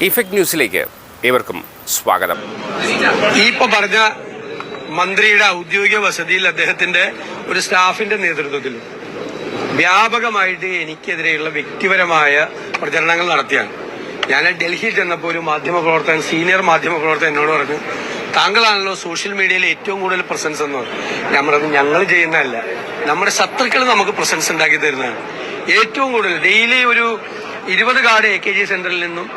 Effect ന്യൂസിലേക്ക് ഏവർക്കും സ്വാഗതം. ഇപ്പോൾ പറഞ്ഞ മന്ത്രിയുടെ ഔദ്യോഗിക വസതിയിൽ അദ്ദേഹത്തിന്റെ ഒരു സ്റ്റാഫിന്റെ നേതൃത്വത്തിൽ വ്യാപകമായിട്ട് എനിക്കെതിരെയുള്ള വ്യക്തിപരമായ പ്രചരണങ്ങൾ നടത്തിയാണ്. ഞാൻ ഡൽഹിയിൽ ചെന്നപ്പോൾ ഒരു മാധ്യമപ്രവർത്തകൻ, സീനിയർ മാധ്യമപ്രവർത്തകൻ എന്നോട് പറഞ്ഞു, താങ്കളാണല്ലോ സോഷ്യൽ മീഡിയയിൽ ഏറ്റവും കൂടുതൽ പ്രസൻസ് എന്ന് പറഞ്ഞു. ഞാൻ പറഞ്ഞു, ഞങ്ങൾ ചെയ്യുന്നതല്ല, നമ്മുടെ ശത്രുക്കൾ നമുക്ക് പ്രസൻസ് ഉണ്ടാക്കി തരുന്നതാണ്. ഏറ്റവും കൂടുതൽ ഡെയിലി ഒരു 20 കാർഡ് AKG സെന്ററിൽ നിന്നും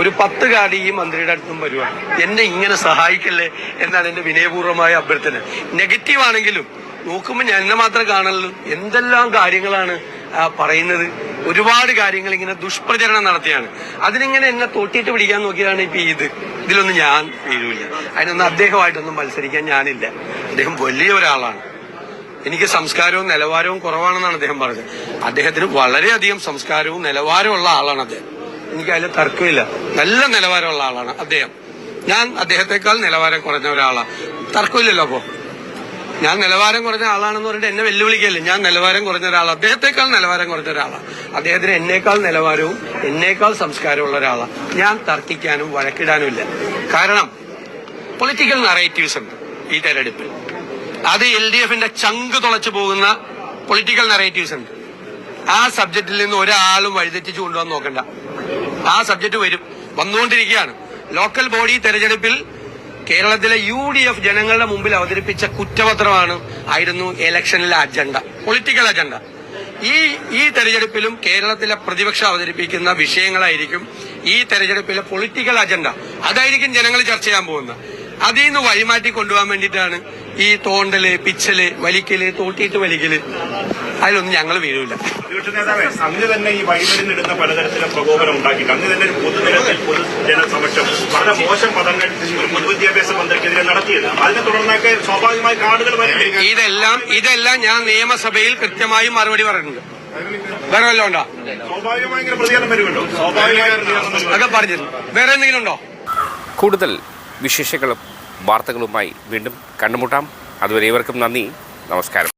ഒരു 10 കാർഡ് ഈ മന്ത്രിയുടെ അടുത്തും വരുവാണ്. എന്നെ ഇങ്ങനെ സഹായിക്കല്ലേ എന്നാണ് എന്റെ വിനയപൂർവ്വമായ അഭ്യർത്ഥന. നെഗറ്റീവ് ആണെങ്കിലും നോക്കുമ്പോൾ ഞാൻ എന്നെ മാത്രം കാണുള്ളൂ. എന്തെല്ലാം കാര്യങ്ങളാണ് പറയുന്നത്. ഒരുപാട് കാര്യങ്ങൾ ഇങ്ങനെ ദുഷ്പ്രചരണം നടത്തിയാണ്. അതിനിങ്ങനെ എന്നെ തൊട്ടിട്ട് പിടിക്കാൻ നോക്കിയതാണ് ഇപ്പൊ ഇതിലൊന്നും ഞാൻ വീഴൂല. അതിനൊന്നും അദ്ദേഹമായിട്ടൊന്നും മത്സരിക്കാൻ ഞാനില്ല. അദ്ദേഹം വലിയ ഒരാളാണ്. എനിക്ക് സംസ്കാരവും നിലവാരവും കുറവാണെന്നാണ് അദ്ദേഹം പറഞ്ഞത്. അദ്ദേഹത്തിന് വളരെയധികം സംസ്കാരവും നിലവാരമുള്ള ആളാണ് അദ്ദേഹം. എനിക്ക് അതിൽ തർക്കമില്ല. നല്ല നിലവാരമുള്ള ആളാണ് അദ്ദേഹം. ഞാൻ അദ്ദേഹത്തെക്കാൾ നിലവാരം കുറഞ്ഞ ഒരാളാണ്. തർക്കമില്ലല്ലോ. അപ്പോ ഞാൻ നിലവാരം കുറഞ്ഞ ആളാണെന്ന് പറഞ്ഞിട്ട് എന്നെ വെല്ലുവിളിക്കല്ലേ. ഞാൻ നിലവാരം കുറഞ്ഞ ഒരാളാണ്. അദ്ദേഹത്തെക്കാൾ നിലവാരം കുറഞ്ഞ ഒരാളാണ്. അദ്ദേഹത്തിന് എന്നേക്കാൾ നിലവാരവും എന്നേക്കാൾ സംസ്കാരമുള്ള ഒരാളാണ്. ഞാൻ തർക്കിക്കാനും വഴക്കിടാനും ഇല്ല. കാരണം പൊളിറ്റിക്കൽ നറേറ്റീവ്സ് ഉണ്ട് ഈ തെരഞ്ഞെടുപ്പിൽ. അത് LDFന്റെ ചങ്ക് തുളച്ചു പോകുന്ന പൊളിറ്റിക്കൽ നറേറ്റീവ്സ് ഉണ്ട്. ആ സബ്ജക്റ്റിൽ നിന്ന് ഒരാളും വഴിതെറ്റിച്ചു കൊണ്ടുപോകാൻ നോക്കണ്ട. ആ സബ്ജക്ട് വന്നുകൊണ്ടിരിക്കുകയാണ്. ലോക്കൽ ബോഡി തെരഞ്ഞെടുപ്പിൽ കേരളത്തിലെ UDF ജനങ്ങളുടെ മുമ്പിൽ അവതരിപ്പിച്ച കുറ്റപത്രമായിരുന്നു ഇലക്ഷനിലെ അജണ്ട, പൊളിറ്റിക്കൽ അജണ്ട. ഈ തെരഞ്ഞെടുപ്പിലും കേരളത്തിലെ പ്രതിപക്ഷം അവതരിപ്പിക്കുന്ന വിഷയങ്ങളായിരിക്കും ഈ തെരഞ്ഞെടുപ്പിലെ പൊളിറ്റിക്കൽ അജണ്ട. അതായിരിക്കും ജനങ്ങൾ ചർച്ച ചെയ്യാൻ പോകുന്നത്. അതിൽ നിന്ന് വഴിമാറ്റി കൊണ്ടുപോകാൻ വേണ്ടിയിട്ടാണ് ഈ തോണ്ടല്, പിച്ചല്, വലിക്കല്, തോട്ടിയിട്ട് വലിക്കല്. അതിലൊന്നും ഞങ്ങൾ വീഴൂല. അങ്ങ് തന്നെ ഈ വഴിമരുന്നിടുന്ന പലതരത്തിലുള്ള പ്രകോപനം ഉണ്ടാക്കിയിട്ട് അങ്ങ് തന്നെ ഒരു പൊതുനിരത്തിൽ പൊതുജനസമക്ഷം വളരെ മോശം പദങ്ങൾ പൊതുവിദ്യാഭ്യാസ മന്ത്രിക്കെതിരെ നടത്തിയത്. അതിനെ തുടർന്നൊക്കെ സ്വാഭാവികമായി കാർഡുകൾ വരും. ഇതെല്ലാം ഞാൻ നിയമസഭയിൽ കൃത്യമായി മറുപടി പറഞ്ഞിട്ടുണ്ട്. വേറെ വല്ലതും ഉണ്ടോ? സ്വാഭാവികമായി ഇങ്ങനെ പ്രതികരണം വരുമല്ലോ. അതൊക്കെ പറഞ്ഞിരുന്നു. വേറെ എന്തെങ്കിലും ഉണ്ടോ? കൂടുതൽ വിശേഷങ്ങളും വാർത്തകളുമായി വീണ്ടും കണ്ടുമുട്ടാം. അതുവരെ ഏവർക്കും നന്ദി, നമസ്കാരം.